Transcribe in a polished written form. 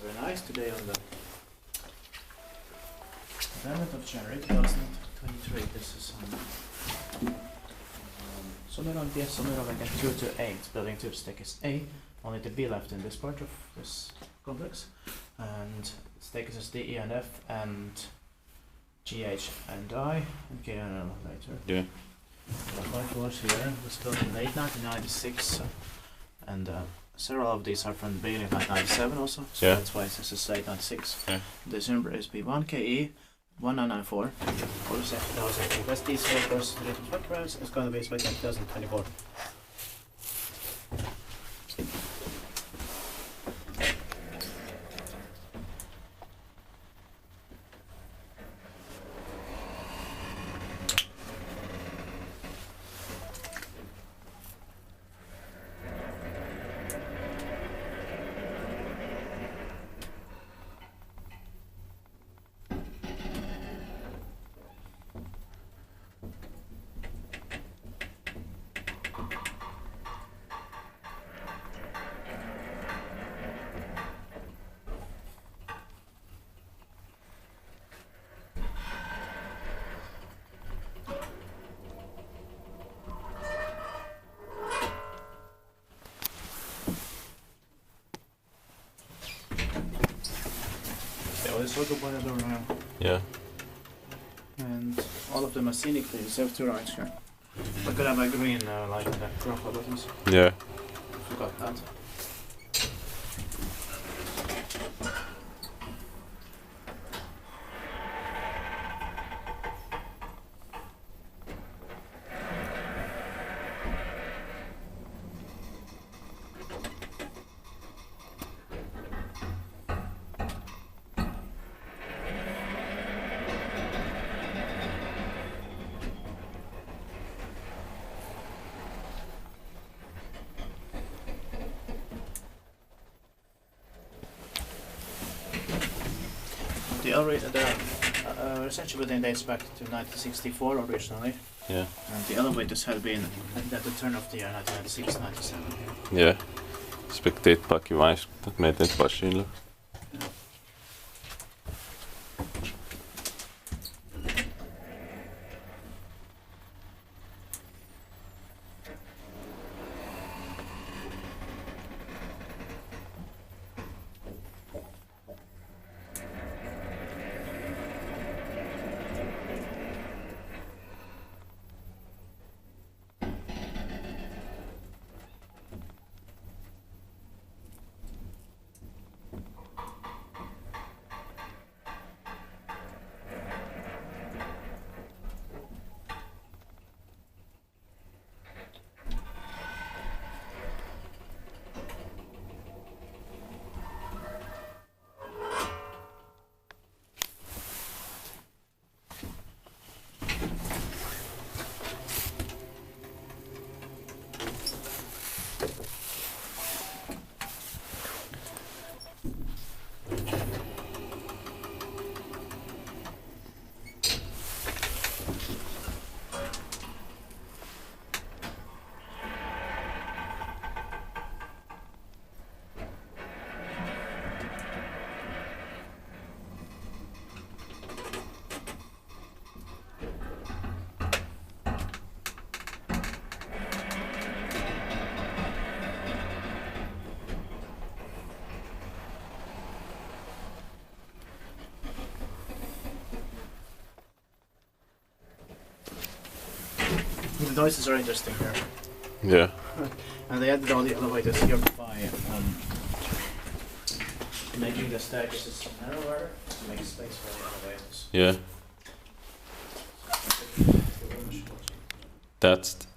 very nice. Today on the 11th of January 2023. This is on Somerontie, Somerontie 2 to 8, building 2 staircase A. Only the B left in this part of this complex. And staircases D, E, and F, and G, H, and I, and K and L later. Yeah. The 5 floors here. It was built in late 1996, and several of these are from the beginning of 1997 also, so Yeah. that's why it says late 96. Yeah. This number is B1KE 1994. That's these workers backgrounds. It's going to be expected in 2024. This logo by the door now. Yeah. And all of them are scenic things, have two rights here. I could have a green like the crop buttons. Yeah. Forgot that. The residential building dates back to 1964 originally, Yeah. and the elevators had been at the turn of the year 1996-97. Yeah. Spektaatpakki mais met het machine. The noises are interesting here. Yeah. And they added all the elevators here by making the staircases narrower to make space for the elevators. Yeah. That's